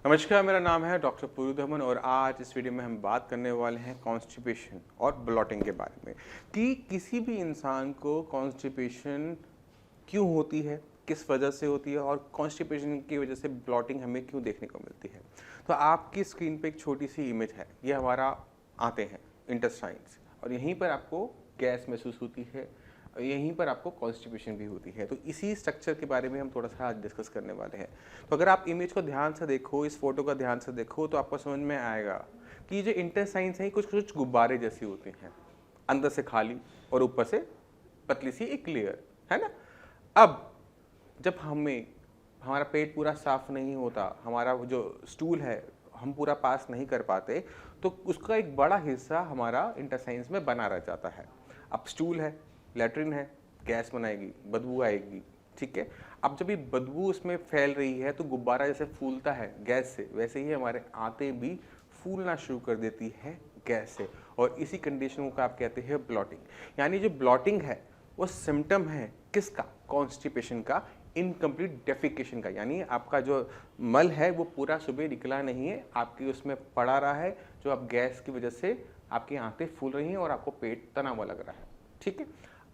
नमस्कार, मेरा नाम है डॉक्टर पुरुधमन और आज इस वीडियो में हम बात करने वाले हैं कॉन्स्टिपेशन और ब्लॉटिंग के बारे में कि किसी भी इंसान को कॉन्स्टिपेशन क्यों होती है, किस वजह से होती है और कॉन्स्टिपेशन की वजह से ब्लॉटिंग हमें क्यों देखने को मिलती है। तो आपकी स्क्रीन पे एक छोटी सी इमेज है, ये हमारा आते हैं इंटेस्टाइन्स और यहीं पर आपको गैस महसूस होती है, यहीं पर आपको कॉन्स्टिपेशन भी होती है। तो इसी स्ट्रक्चर के बारे में हम थोड़ा सा आज डिस्कस करने वाले हैं। तो अगर आप इमेज को ध्यान से देखो, इस फोटो का ध्यान से देखो, तो आपको समझ में आएगा कि जो इंटेस्टाइन्स हैं कुछ कुछ गुब्बारे जैसी होती हैं, अंदर से खाली और ऊपर से पतली सी एक लेयर, है ना। अब जब हमारा पेट पूरा साफ नहीं होता, हमारा जो स्टूल है हम पूरा पास नहीं कर पाते, तो उसका एक बड़ा हिस्सा हमारा इंटेस्टाइन्स में बना रह जाता है। अब स्टूल है, लैट्रिन है, गैस बनाएगी, बदबू आएगी, ठीक है। अब जब ये बदबू उसमें फैल रही है तो गुब्बारा जैसे फूलता है गैस से, वैसे ही हमारे आंतें भी फूलना शुरू कर देती है गैस से, और इसी कंडीशन को आप कहते हैं ब्लॉटिंग। यानी जो ब्लॉटिंग है वो सिम्टम है किसका? कॉन्स्टिपेशन का, इनकम्प्लीट डेफिकेशन का। यानी आपका जो मल है वो पूरा सुबह निकला नहीं है, आपकी उसमें पड़ा रहा है, जो अब गैस की वजह से आपकी आंतें फूल रही हैं और आपको पेट तना हुआ लग रहा है, ठीक है।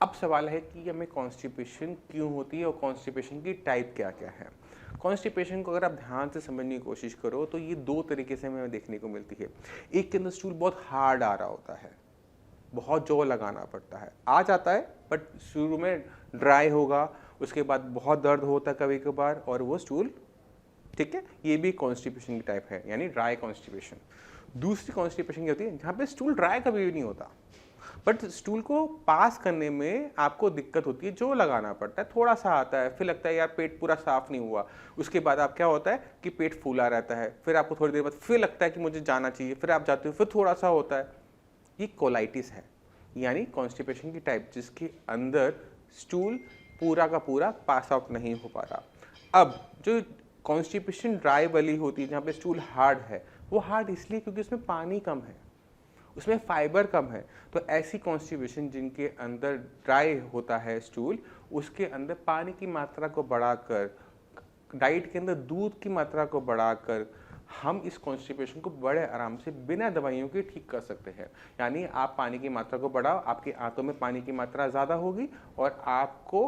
अब सवाल है कि हमें कॉन्स्टिपेशन क्यों होती है और कॉन्स्टिपेशन की टाइप क्या क्या है। कॉन्स्टिपेशन को अगर आप ध्यान से समझने की कोशिश करो तो ये दो तरीके से हमें देखने को मिलती है। एक के अंदर स्टूल बहुत हार्ड आ रहा होता है, बहुत जोर लगाना पड़ता है, आ जाता है बट शुरू में ड्राई होगा, उसके बाद बहुत दर्द होता है कभी कभार और वो स्टूल, ठीक है। ये भी कॉन्स्टिपेशन की टाइप है, यानी ड्राई कॉन्स्टिपेशन। दूसरी कॉन्स्टिपेशन क्या होती है जहाँ पे स्टूल ड्राई कभी भी नहीं होता, बट स्टूल को पास करने में आपको दिक्कत होती है, जो लगाना पड़ता है, थोड़ा सा आता है, फिर लगता है यार पेट पूरा साफ नहीं हुआ। उसके बाद आप क्या होता है कि पेट फूला रहता है, फिर आपको थोड़ी देर बाद फिर लगता है कि मुझे जाना चाहिए, फिर आप जाते हो, फिर थोड़ा सा होता है। ये कोलाइटिस है, यानी कॉन्स्टिपेशन की टाइप, जिसके अंदर स्टूल पूरा का पूरा पास आउट नहीं हो पा रहा। अब जो कॉन्स्टिपेशन ड्राई वाली होती है, जहाँ पे स्टूल हार्ड है, वो हार्ड इसलिए क्योंकि उसमें पानी कम है, उसमें फाइबर कम है। तो ऐसी कॉन्स्टिपेशन जिनके अंदर ड्राई होता है स्टूल, उसके अंदर पानी की मात्रा को बढ़ाकर, डाइट के अंदर दूध की मात्रा को बढ़ाकर हम इस कॉन्स्टिपेशन को बड़े आराम से बिना दवाइयों के ठीक कर सकते हैं। यानी आप पानी की मात्रा को बढ़ाओ, आपके आंतों में पानी की मात्रा ज़्यादा होगी और आपको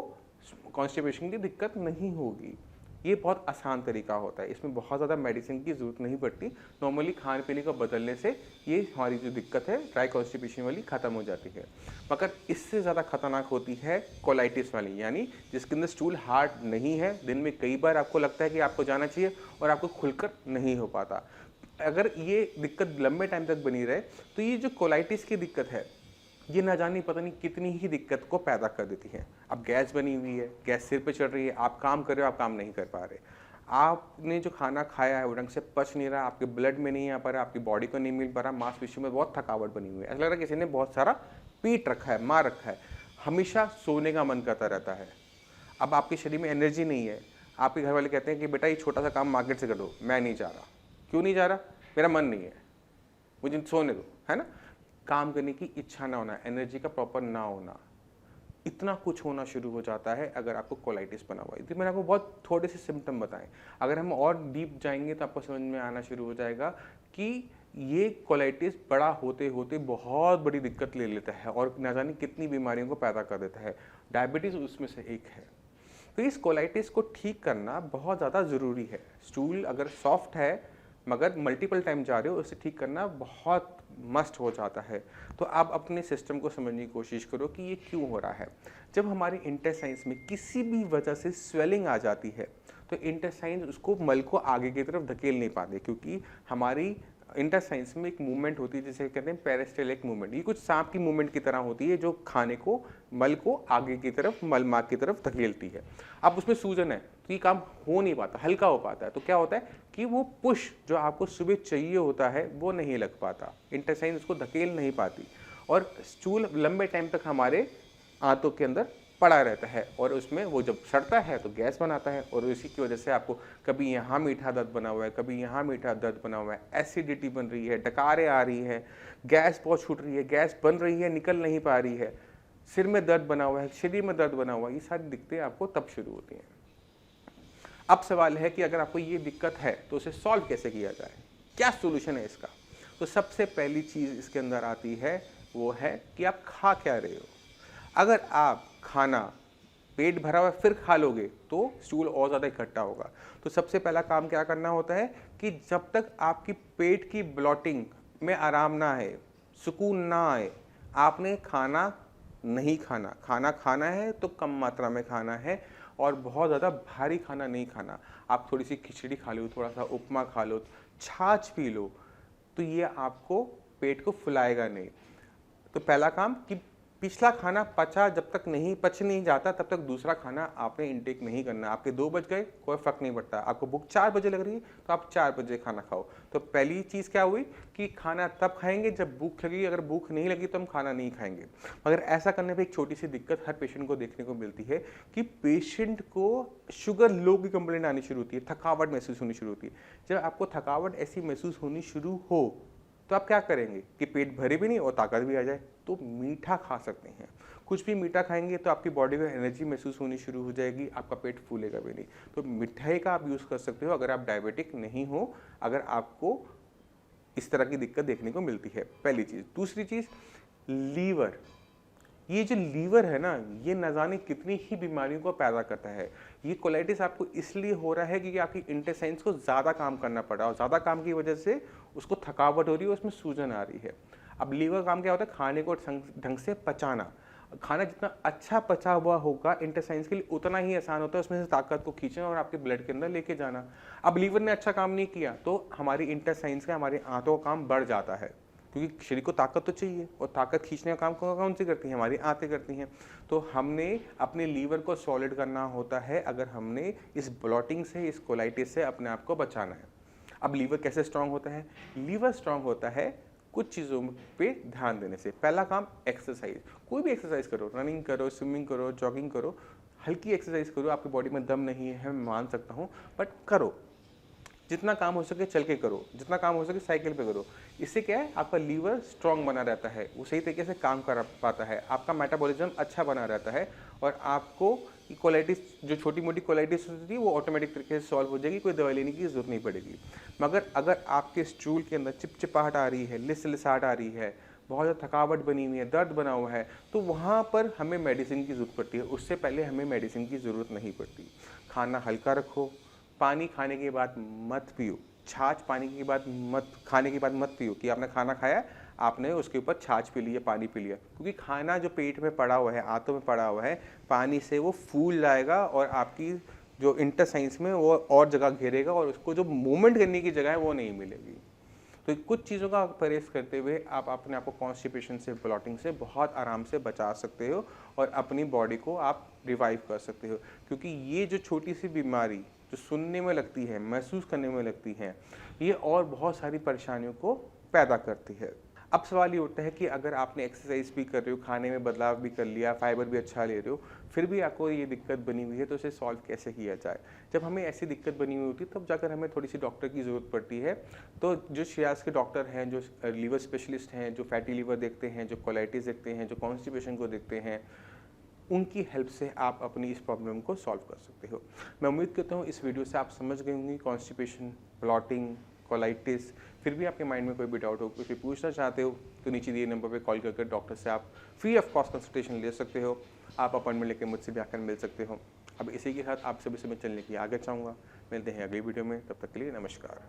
कॉन्स्टिपेशन की दिक्कत नहीं होगी। ये बहुत आसान तरीका होता है, इसमें बहुत ज़्यादा मेडिसिन की ज़रूरत नहीं पड़ती। नॉर्मली खाने पीने को बदलने से ये हमारी जो दिक्कत है ड्राई कॉन्स्टिपेशन वाली ख़त्म हो जाती है। मगर इससे ज़्यादा खतरनाक होती है कोलाइटिस वाली, यानी जिसके अंदर स्टूल हार्ड नहीं है, दिन में कई बार आपको लगता है कि आपको जाना चाहिए और आपको खुलकर नहीं हो पाता। अगर ये दिक्कत लंबे टाइम तक बनी रहे तो ये जो कोलाइटिस की दिक्कत है, ये ना जाने पता नहीं कितनी ही दिक्कत को पैदा कर देती है। अब गैस बनी हुई है, गैस सिर पे चढ़ रही है, आप काम कर रहे हो, आप काम नहीं कर पा रहे, आपने जो खाना खाया है वो ढंग से पच नहीं रहा, आपके ब्लड में नहीं आ पा रहा, आपकी बॉडी को नहीं मिल पा रहा, मांसपेशियों में बहुत थकावट बनी हुई है, ऐसा लग रहा है किसी ने बहुत सारा पीट रखा है, मार रखा है, हमेशा सोने का मन करता रहता है। अब आपके शरीर में एनर्जी नहीं है, आपके घर वाले कहते हैं कि बेटा ये छोटा सा काम मार्केट से कर दो, मैं नहीं जा रहा। क्यों नहीं जा रहा? मेरा मन नहीं है, मुझे सोने दो, है ना। काम करने की इच्छा ना होना, एनर्जी का प्रॉपर ना होना, इतना कुछ होना शुरू हो जाता है अगर आपको कोलाइटिस बना हुआ है। तो मैंने आपको बहुत थोड़े से सिम्टम बताएं, अगर हम और डीप जाएंगे तो आपको समझ में आना शुरू हो जाएगा कि ये कोलाइटिस बड़ा होते होते बहुत बड़ी दिक्कत ले लेता है और ना जाने कितनी बीमारियों को पैदा कर देता है। डायबिटीज़ उसमें से एक है। तो इस कोलाइटिस को ठीक करना बहुत ज़्यादा ज़रूरी है। स्टूल अगर सॉफ्ट है मगर मल्टीपल टाइम जा रहे हो, उसे ठीक करना बहुत मस्ट हो जाता है। तो आप अपने सिस्टम को समझने की कोशिश करो कि ये क्यों हो रहा है। जब हमारे इंटेस्टाइन्स में किसी भी वजह से स्वेलिंग आ जाती है तो इंटेस्टाइन्स उसको मल को आगे की तरफ धकेल नहीं पाते, क्योंकि हमारी इंटेस्टाइन्स में एक मूवमेंट होती है जिसे कहते हैं पेरिस्टाल्टिक मूवमेंट। ये कुछ सांप की मूवमेंट की तरह होती है जो खाने को, मल को आगे की तरफ, मल मार्ग की तरफ धकेलती है। अब उसमें सूजन है तो ये काम हो नहीं पाता, हल्का हो पाता है, तो क्या होता है कि वो पुश जो आपको सुबह चाहिए होता है वो नहीं लग पाता, इंटेस्टाइन उसको धकेल नहीं पाती और स्टूल लंबे टाइम तक हमारे आंतों के अंदर पड़ा रहता है और उसमें वो जब सड़ता है तो गैस बनाता है और इसी की वजह से आपको कभी यहाँ मीठा दर्द बना हुआ है, कभी यहाँ मीठा दर्द बना हुआ है, एसिडिटी बन रही है, डकारें आ रही हैं, गैस बहुत छूट रही है, गैस बन रही है, निकल नहीं पा रही है, सिर में दर्द बना हुआ है, शरीर में दर्द बना हुआ है, ये सारी दिक्कतें आपको तब शुरू होती हैं। अब सवाल है कि अगर आपको ये दिक्कत है तो उसे सॉल्व कैसे किया जाए, क्या सोल्यूशन है इसका। तो सबसे पहली चीज़ इसके अंदर आती है वो है कि आप खा क्या रहे हो। अगर आप खाना पेट भरा हुआ फिर खा लोगे तो स्टूल और ज़्यादा इकट्ठा होगा। तो सबसे पहला काम क्या करना होता है कि जब तक आपकी पेट की ब्लॉटिंग में आराम ना आए, सुकून ना आए, आपने खाना नहीं खाना। खाना खाना है तो कम मात्रा में खाना है और बहुत ज़्यादा भारी खाना नहीं खाना। आप थोड़ी सी खिचड़ी खा लो, थोड़ा सा उपमा खा लो, छाछ पी लो, तो ये आपको पेट को फुलाएगा नहीं। तो पहला काम कि पिछला खाना जब तक पच नहीं जाता तब तक दूसरा खाना आपने इनटेक नहीं करना। आपके 2 बज गए कोई फर्क नहीं पड़ता, आपको भूख 4 बजे लग रही है तो आप 4 बजे खाना खाओ। तो पहली चीज़ क्या हुई कि खाना तब खाएंगे जब भूख लगेगी, अगर भूख नहीं लगी तो हम खाना नहीं खाएंगे। मगर ऐसा करने पर एक छोटी सी दिक्कत हर पेशेंट को देखने को मिलती है कि पेशेंट को शुगर लो की कंप्लेंट आनी शुरू होती है, थकावट महसूस होनी शुरू होती है। जब आपको थकावट ऐसी महसूस होनी शुरू हो तो आप क्या करेंगे कि पेट भरे भी नहीं और ताकत भी आ जाए, तो मीठा खा सकते हैं। कुछ भी मीठा खाएंगे तो आपकी बॉडी में एनर्जी महसूस होनी शुरू हो जाएगी, आपका पेट फूलेगा भी नहीं। तो मिठाई का आप यूज़ कर सकते हो अगर आप डायबिटिक नहीं हो, अगर आपको इस तरह की दिक्कत देखने को मिलती है। पहली चीज़। दूसरी चीज़, लीवर। ये जो लीवर है ना, ये न जाने कितनी ही बीमारियों को पैदा करता है। ये कोलाइटिस आपको इसलिए हो रहा है क्योंकि आपकी इंटेस्टाइन्स को ज़्यादा काम करना पड़ रहा है और ज़्यादा काम की वजह से उसको थकावट हो रही है, उसमें सूजन आ रही है। अब लीवर काम क्या होता है, खाने को ढंग से पचाना। खाना जितना अच्छा पचा हुआ होगा इंटेस्टाइन्स के लिए उतना ही आसान होता है उसमें से ताकत को खींचना और आपके ब्लड के अंदर लेके जाना। अब लीवर ने अच्छा काम नहीं किया तो हमारी इंटेस्टाइन्स का, हमारे आंतों का काम बढ़ जाता है, क्योंकि शरीर को ताकत तो चाहिए और ताकत खींचने का काम कौन सी करती है, हमारी आंतें करती हैं। तो हमने अपने लीवर को सॉलिड करना होता है अगर हमने इस ब्लॉटिंग से, इस कोलाइटिस से अपने आप को बचाना है। अब लीवर कैसे स्ट्रांग होता है? लीवर स्ट्रांग होता है कुछ चीज़ों पे ध्यान देने से। पहला काम एक्सरसाइज। कोई भी एक्सरसाइज करो, रनिंग करो, स्विमिंग करो, जॉगिंग करो, हल्की एक्सरसाइज करो। आपकी बॉडी में दम नहीं है मैं मान सकता हूँ, बट करो। जितना काम हो सके चल के करो, जितना काम हो सके साइकिल पे करो। इससे क्या है, आपका लीवर स्ट्रांग बना रहता है, वो सही तरीके से काम कर पाता है, आपका मेटाबॉलिज्म अच्छा बना रहता है और आपको कोलाइटिस, जो छोटी मोटी कोलाइटिस होती है वो ऑटोमेटिक तरीके से सॉल्व हो जाएगी, कोई दवाई लेने की जरूरत नहीं पड़ेगी। मगर अगर आपके स्टूल के अंदर चिपचिपाहट आ रही है, लिसलिसाहट आ रही है, बहुत ज़्यादा थकावट बनी हुई है, दर्द बना हुआ है, तो वहाँ पर हमें मेडिसिन की ज़रूरत पड़ती है। उससे पहले हमें मेडिसिन की ज़रूरत नहीं पड़ती। खाना हल्का रखो, पानी खाने के बाद मत पियो, छाछ पानी के बाद मत, खाने के बाद मत पियो कि आपने खाना खाया, आपने उसके ऊपर छाछ पी लिया, पानी पी लिया, क्योंकि खाना जो पेट में पड़ा हुआ है, आंतों में पड़ा हुआ है, पानी से वो फूल जाएगा और आपकी जो इंटेस्टाइन्स में वो और जगह घेरेगा और उसको जो मूवमेंट करने की जगह है वो नहीं मिलेगी। तो कुछ चीज़ों का परहेज करते हुए आप अपने आप को कॉन्स्टिपेशन से, ब्लॉटिंग से बहुत आराम से बचा सकते हो और अपनी बॉडी को आप रिवाइव कर सकते हो। क्योंकि ये जो छोटी सी बीमारी जो सुनने में लगती है, महसूस करने में लगती है, ये और बहुत सारी परेशानियों को पैदा करती है। अब सवाल ये उठता है कि अगर आपने एक्सरसाइज भी कर रहे हो, खाने में बदलाव भी कर लिया, फाइबर भी अच्छा ले रहे हो, फिर भी आपको ये दिक्कत बनी हुई है, तो इसे सॉल्व कैसे किया जाए। जब हमें ऐसी दिक्कत बनी हुई होती है तब जाकर हमें थोड़ी सी डॉक्टर की ज़रूरत पड़ती है। तो जो शियाज के डॉक्टर हैं, जो लीवर स्पेशलिस्ट हैं, जो फैटी लीवर देखते हैं, जो कोलाइटिस देखते हैं, जो कॉन्स्टिपेशन को देखते हैं, उनकी हेल्प से आप अपनी इस प्रॉब्लम को सॉल्व कर सकते हो। मैं उम्मीद करता हूँ इस वीडियो से आप समझ गए होंगे कॉन्स्टिपेशन, ब्लॉटिंग, कोलाइटिस। फिर भी आपके माइंड में कोई भी डाउट हो, कुछ भी पूछना चाहते हो तो नीचे दिए नंबर पे कॉल करके डॉक्टर से आप फ्री ऑफ कॉस्ट कंसल्टेशन ले सकते हो। आप अपॉइंटमेंट लेकर मुझसे भी आकर मिल सकते हो। अब इसी के साथ आप सभी से मैं चलने की आगे चाहूँगा। मिलते हैं अगली वीडियो में, तब तक के लिए नमस्कार।